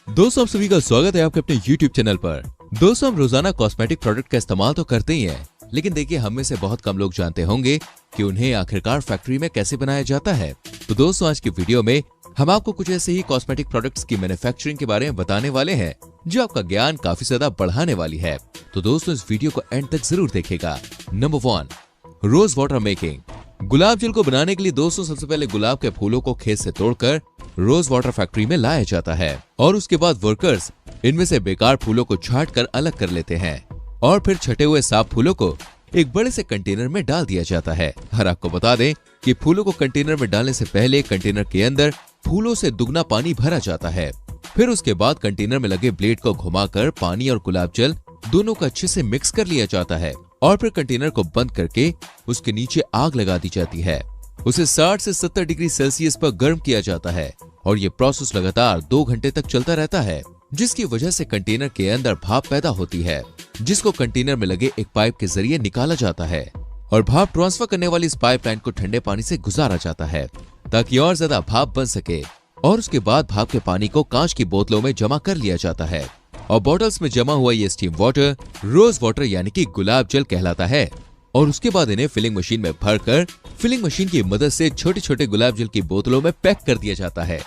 दोस्तों आप सभी का स्वागत है आपके अपने YouTube चैनल पर। दोस्तों हम रोजाना कॉस्मेटिक प्रोडक्ट का इस्तेमाल तो करते ही हैं, लेकिन देखिए हम में से बहुत कम लोग जानते होंगे कि उन्हें आखिरकार फैक्ट्री में कैसे बनाया जाता है। तो दोस्तों आज की वीडियो में हम आपको कुछ ऐसे ही कॉस्मेटिक प्रोडक्ट्स की मैन्युफैक्चरिंग के बारे में बताने वाले हैं जो आपका ज्ञान काफी ज्यादा बढ़ाने वाली है। तो दोस्तों इस वीडियो को एंड तक जरूर देखिएगा। Number 1, rose water making. गुलाब जल को बनाने के लिए दोस्तों सबसे पहले गुलाब के फूलों को खेत से तोड़कर रोज वाटर फैक्ट्री में लाया जाता है और उसके बाद वर्कर्स इनमें से बेकार फूलों को छांट कर अलग कर लेते हैं और फिर छटे हुए साफ फूलों को एक बड़े से कंटेनर में डाल दिया जाता है। और आपको बता दें कि फूलों को कंटेनर में डालने से पहले कंटेनर के अंदर फूलों से दुगना पानी भरा जाता है। फिर उसके बाद कंटेनर में लगे ब्लेड को घुमाकर पानी और गुलाब जल दोनों को अच्छे से मिक्स कर लिया जाता है और फिर कंटेनर को बंद करके उसके नीचे आग लगा दी जाती है। उसे 60 से 70 डिग्री सेल्सियस पर गर्म किया जाता है और ये प्रोसेस लगातार 2 घंटे तक चलता रहता है, जिसकी वजह से कंटेनर के अंदर भाप पैदा होती है, जिसको कंटेनर में लगे एक पाइप के जरिए निकाला जाता है और भाप ट्रांसफर करने वाली इस पाइपलाइन को ठंडे पानी से गुजारा जाता है ताकि और ज्यादा भाप बन सके। और उसके बाद भाप के पानी को कांच की बोतलों में जमा कर लिया जाता है और बॉटल्स में जमा हुआ ये स्टीम वाटर रोज वाटर यानी कि गुलाब जल कहलाता है। और उसके बाद इन्हें फिलिंग मशीन में भरकर फिलिंग मशीन की मदद से छोटे छोटे गुलाब जल की बोतलों में पैक कर दिया जाता है।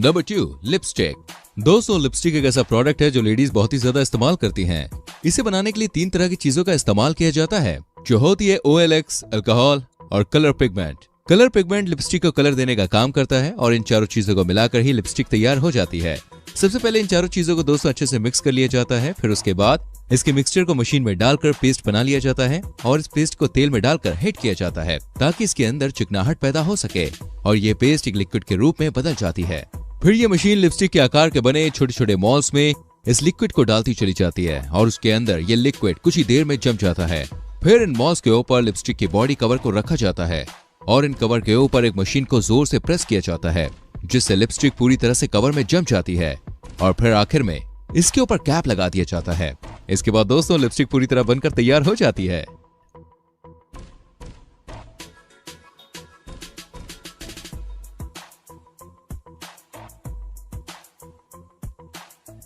Number 2, lipstick. दोस्तों लिपस्टिक एक ऐसा प्रोडक्ट है जो लेडीज बहुत ही ज्यादा इस्तेमाल करती हैं। इसे बनाने के लिए 3 तरह की चीजों का इस्तेमाल किया जाता है, जो होती है OLX, अल्कोहल और colour pigment. Colour pigment lipstick को कलर देने का काम करता है और इन चारों चीजों को मिलाकर ही लिपस्टिक तैयार हो जाती है। सबसे पहले इन चारों चीजों को दोस्तों अच्छे से मिक्स कर लिया जाता है। फिर उसके बाद इसके मिक्सचर को मशीन में डालकर पेस्ट बना लिया जाता है और इस पेस्ट को तेल में डालकर हीट किया जाता है ताकि इसके अंदर चिकनाहट पैदा हो सके और ये पेस्ट एक लिक्विड के रूप में बदल जाती है। फिर ये मशीन लिपस्टिक के आकार के बने छोटे छोटे मॉल्स में इस लिक्विड को डालती चली जाती है और उसके अंदर ये लिक्विड कुछ ही देर में जम जाता है। फिर इन मॉल्स के ऊपर लिपस्टिक की बॉडी कवर को रखा जाता है और इन कवर के ऊपर एक मशीन को जोर से प्रेस किया जाता है, जिससे लिपस्टिक पूरी तरह से कवर में जम जाती है और फिर आखिर में इसके ऊपर कैप लगा दिया जाता है। इसके बाद दोस्तों लिपस्टिक पूरी तरह बनकर तैयार हो जाती है।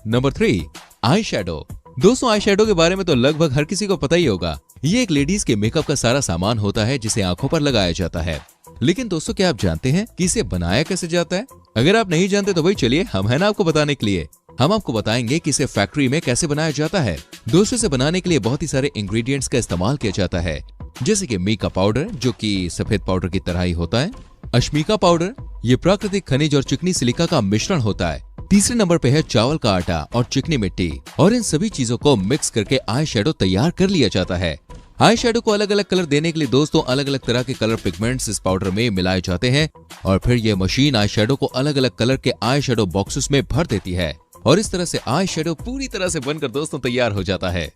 Number 3, eye shadow. दोस्तों आई शैडो के बारे में तो लगभग हर किसी को पता ही होगा। ये एक लेडीज के मेकअप का सारा सामान होता है जिसे आंखों पर लगाया जाता है। लेकिन दोस्तों क्या आप जानते हैं कि इसे बनाया कैसे जाता है? अगर आप नहीं जानते तो भाई चलिए हम है ना आपको बताने के लिए। हम आपको बताएंगे कि इसे फैक्ट्री में कैसे बनाया जाता है। दोस्तों इसे बनाने के लिए बहुत ही सारे इंग्रेडिएंट्स का इस्तेमाल किया जाता है, जैसे कि मीका पाउडर जो कि सफेद पाउडर की तरह ही होता है, अश्मिका पाउडर ये प्राकृतिक खनिज और चिकनी सिलिका का मिश्रण होता है। तीसरे नंबर पे है चावल का आटा और चिकनी मिट्टी और इन सभी चीजों को मिक्स करके आई शैडो तैयार कर लिया जाता है। आई शैडो को अलग अलग कलर देने के लिए दोस्तों अलग अलग तरह के कलर पिगमेंट्स इस पाउडर में मिलाए जाते हैं और फिर ये मशीन आई शैडो को अलग अलग कलर के आई शैडो बॉक्सेस में भर देती है और इस तरह से आई शैडो पूरी तरह से बनकर दोस्तों तैयार हो जाता है।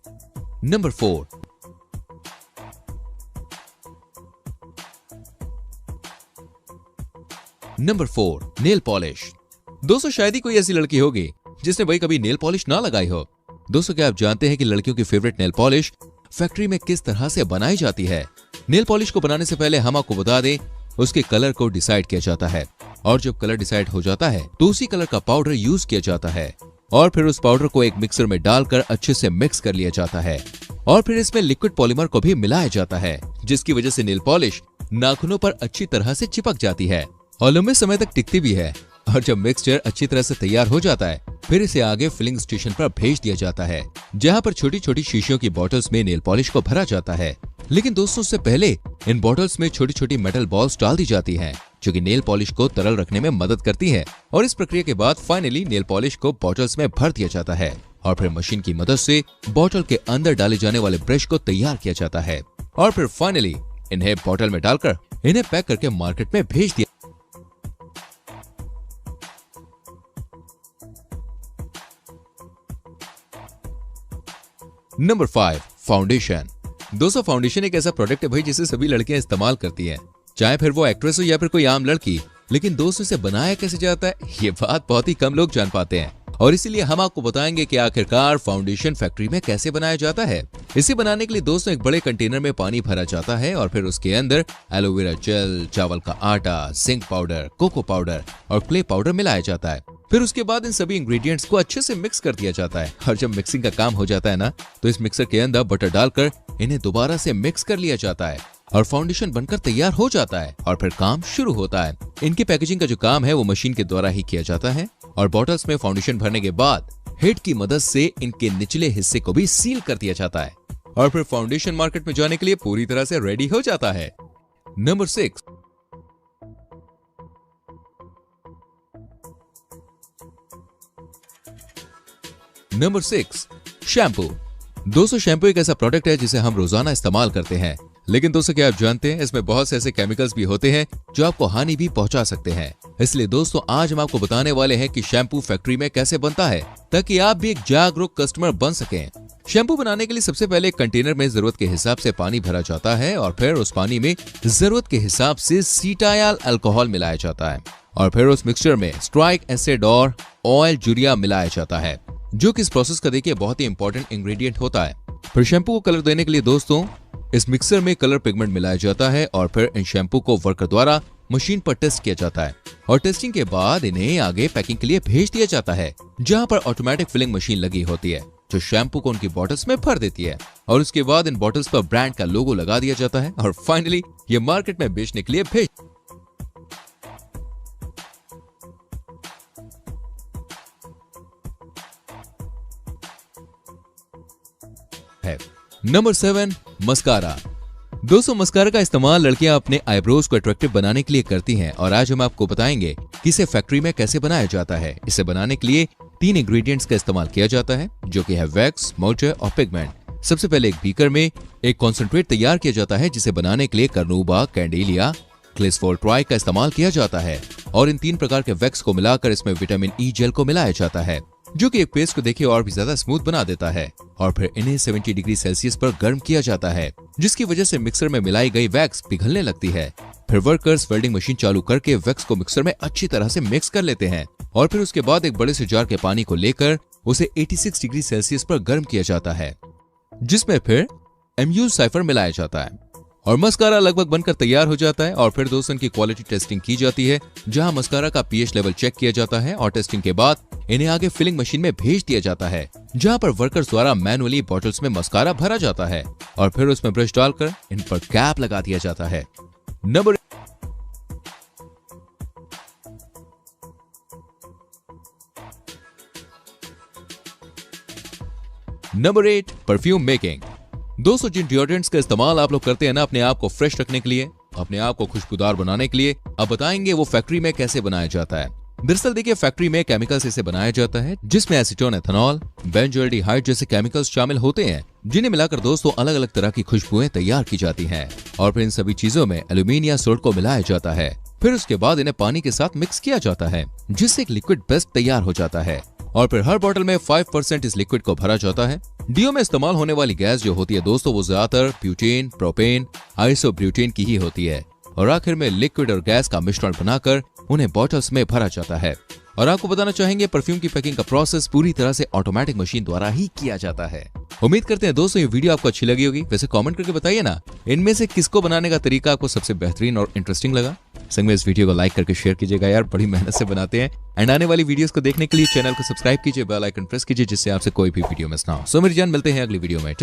Number 4, nail polish. दोस्तों शायद ही कोई ऐसी लड़की होगी जिसने भाई कभी नेल पॉलिश ना लगाई हो। दोस्तों क्या आप जानते हैं कि लड़कियों की फेवरेट नेल पॉलिश फैक्ट्री में किस तरह से बनाई जाती है? नेल पॉलिश को बनाने से पहले हम आपको बता दें उसके कलर को डिसाइड किया जाता है और जब कलर डिसाइड हो जाता है तो उसी कलर का पाउडर यूज किया जाता है और फिर उस पाउडर को एक मिक्सर में डालकर अच्छे से मिक्स कर लिया जाता है और फिर इसमें लिक्विड पॉलीमर को भी मिलाया जाता है, जिसकी वजह से नेल पॉलिश नाखूनों पर अच्छी तरह से चिपक जाती है और लंबे समय तक टिकती भी है। और जब मिक्सचर अच्छी तरह से तैयार हो जाता है फिर इसे आगे फिलिंग स्टेशन पर भेज दिया जाता है, जहां पर छोटी छोटी शीशियों की बॉटल्स में नेल पॉलिश को भरा जाता है। लेकिन दोस्तों उससे पहले इन बॉटल्स में छोटी छोटी मेटल बॉल्स डाल दी जाती हैं, जो कि नेल पॉलिश को तरल रखने में मदद करती है और इस प्रक्रिया के बाद फाइनली नेल पॉलिश को बॉटल्स में भर दिया जाता है और फिर मशीन की मदद से बॉटल के अंदर डाले जाने वाले ब्रश को तैयार किया जाता है और फिर फाइनली इन्हें बॉटल में डालकर इन्हें पैक करके मार्केट में भेज दिया। Number 5, foundation. दोस्तों फाउंडेशन एक ऐसा प्रोडक्ट है भाई जिसे सभी लड़कियां इस्तेमाल करती हैं, चाहे फिर वो एक्ट्रेस हो या फिर कोई आम लड़की। लेकिन दोस्तों इसे बनाया कैसे जाता है ये बात बहुत ही कम लोग जान पाते हैं। और इसीलिए हम आपको बताएंगे कि आखिरकार फाउंडेशन फैक्ट्री में कैसे बनाया जाता है। इसे बनाने के लिए दोस्तों एक बड़े कंटेनर में पानी भरा जाता है और फिर उसके अंदर एलोवेरा जेल, चावल का आटा, जिंक पाउडर, कोको पाउडर और क्ले पाउडर मिलाया जाता है। फिर उसके बाद इन सभी इंग्रेडिएंट्स को अच्छे से मिक्स कर दिया जाता है और जब मिक्सिंग का काम हो जाता है ना, तो इस मिक्सर के अंदर बटर डालकर इन्हें दोबारा से मिक्स कर लिया जाता है और फाउंडेशन बनकर तैयार हो जाता है और फिर काम शुरू होता है। इनकी पैकेजिंग का जो काम है वो मशीन के द्वारा ही किया जाता है और बॉटल्स में फाउंडेशन भरने के बाद हेड की मदद से इनके निचले हिस्से को भी सील कर दिया जाता है और फिर फाउंडेशन मार्केट में जाने के लिए पूरी तरह से रेडी हो जाता है। Number 6, number 6, shampoo. दोस्तों शैम्पू एक ऐसा प्रोडक्ट है जिसे हम रोजाना इस्तेमाल करते हैं, लेकिन दोस्तों क्या आप जानते हैं इसमें बहुत से ऐसे केमिकल्स भी होते हैं जो आपको हानि भी पहुंचा सकते हैं। इसलिए दोस्तों आज हम आपको बताने वाले हैं कि शैम्पू फैक्ट्री में कैसे बनता है ताकि आप भी एक जागरूक कस्टमर बन सकें। शैम्पू बनाने के लिए सबसे पहले एक कंटेनर में जरूरत के हिसाब से पानी भरा जाता है और फिर उस पानी में जरूरत के हिसाब से सीटाइल अल्कोहल मिलाया जाता है और फिर उस मिक्सचर में स्ट्राइक एसिड और ऑयल यूरिया मिलाया जाता है, जो कि इस प्रोसेस का देखिए बहुत ही इंपॉर्टेंट इंग्रेडिएंट होता है। फिर शैम्पू को कलर देने के लिए दोस्तों इस मिक्सर में कलर पिगमेंट मिलाया जाता है और फिर इन शैम्पू को वर्कर द्वारा मशीन पर टेस्ट किया जाता है और टेस्टिंग के बाद इन्हें आगे पैकिंग के लिए भेज दिया जाता है, जहां पर ऑटोमेटिक फिलिंग मशीन लगी होती है जो शैम्पू को उनकी बॉटल्स में भर देती है और उसके बाद इन बॉटल्स पर ब्रांड का लोगो लगा दिया जाता है और फाइनली ये मार्केट में बेचने के लिए भेज है। Number 7, mascara. दोस्तों मस्कारा का इस्तेमाल लड़कियां अपने आईब्रोज को अट्रैक्टिव बनाने के लिए करती हैं और आज हम आपको बताएंगे कि इसे फैक्ट्री में कैसे बनाया जाता है। इसे बनाने के लिए 3 इंग्रेडिएंट्स का इस्तेमाल किया जाता है, जो कि है वैक्स, मोल्टर और पिगमेंट। सबसे पहले एक बीकर में एक कॉन्सेंट्रेट तैयार किया जाता है जिसे बनाने के लिए कार्नोबा, कैंडेलिया, ग्लिसरॉल ट्राई का इस्तेमाल किया जाता है और इन 3 प्रकार के वैक्स को मिलाकर इसमें विटामिन ई जेल को मिलाया जाता है, जो कि एक पेस्ट को देखिए और भी ज्यादा स्मूथ बना देता है और फिर इन्हें 70 डिग्री सेल्सियस पर गर्म किया जाता है, जिसकी वजह से मिक्सर में मिलाई गई वैक्स पिघलने लगती है। फिर वर्कर्स वेल्डिंग मशीन चालू करके वैक्स को मिक्सर में अच्छी तरह से मिक्स कर लेते हैं और फिर उसके बाद एक बड़े से जार के पानी को लेकर उसे 86 डिग्री सेल्सियस पर गर्म किया जाता है, जिसमें फिर एम्यूल साइफर मिलाया जाता है और मस्कारा लगभग बनकर तैयार हो जाता है और फिर दोस्तों इनकी क्वालिटी टेस्टिंग की जाती है, जहां मस्कारा का पीएच लेवल चेक किया जाता है और टेस्टिंग के बाद इन्हें आगे फिलिंग मशीन में भेज दिया जाता है, जहां पर वर्कर्स द्वारा मैनुअली बॉटल्स में मस्कारा भरा जाता है और फिर उसमें ब्रश डालकर इन पर कैप लगा दिया जाता है। Number 8, perfume making. दोस्तों जिन डिओड्रेंट्स का इस्तेमाल आप लोग करते हैं ना अपने आप को फ्रेश रखने के लिए, अपने आप को खुशबूदार बनाने के लिए, अब बताएंगे वो फैक्ट्री में कैसे बनाया जाता है। दरअसल देखिए फैक्ट्री में केमिकल से इसे बनाया जाता है, जिसमें एसीटोन, एथेनॉल, बेंजोएल्डिहाइड जैसे केमिकल्स शामिल होते हैं, जिन्हें मिलाकर दोस्तों अलग अलग तरह की खुशबुएं तैयार की जाती हैं और फिर इन सभी चीजों में एल्यूमिनियम सोल्ट को मिलाया जाता है। फिर उसके बाद इन्हें पानी के साथ मिक्स किया जाता है, जिससे एक लिक्विड पेस्ट तैयार हो जाता है और फिर हर बोतल में 5% इस लिक्विड को भरा जाता है। डीओ में इस्तेमाल होने वाली गैस जो होती है दोस्तों वो ज्यादातर ब्यूटेन, प्रोपेन, आइसोब्यूटेन की ही होती है और आखिर में लिक्विड और गैस का मिश्रण बनाकर उन्हें बॉटल्स में भरा जाता है। और आपको बताना चाहेंगे परफ्यूम की पैकिंग का प्रोसेस पूरी तरह से ऑटोमेटिक मशीन द्वारा ही किया जाता है। उम्मीद करते हैं दोस्तों ये वीडियो आपको अच्छी लगी होगी। वैसे कमेंट करके बताइए ना इनमें से किसको बनाने का तरीका आपको सबसे बेहतरीन और इंटरेस्टिंग लगा। संग में इस वीडियो को लाइक करके शेयर कीजिएगा यार, बड़ी मेहनत से बनाते हैं। एंड आने वाली वीडियोस को देखने के लिए चैनल को सब्सक्राइब कीजिए, बेल आइकन प्रेस कीजिए जिससे आपसे कोई भी वीडियो मिस ना हो। सो मेरी जान मिलते हैं अगली वीडियो में।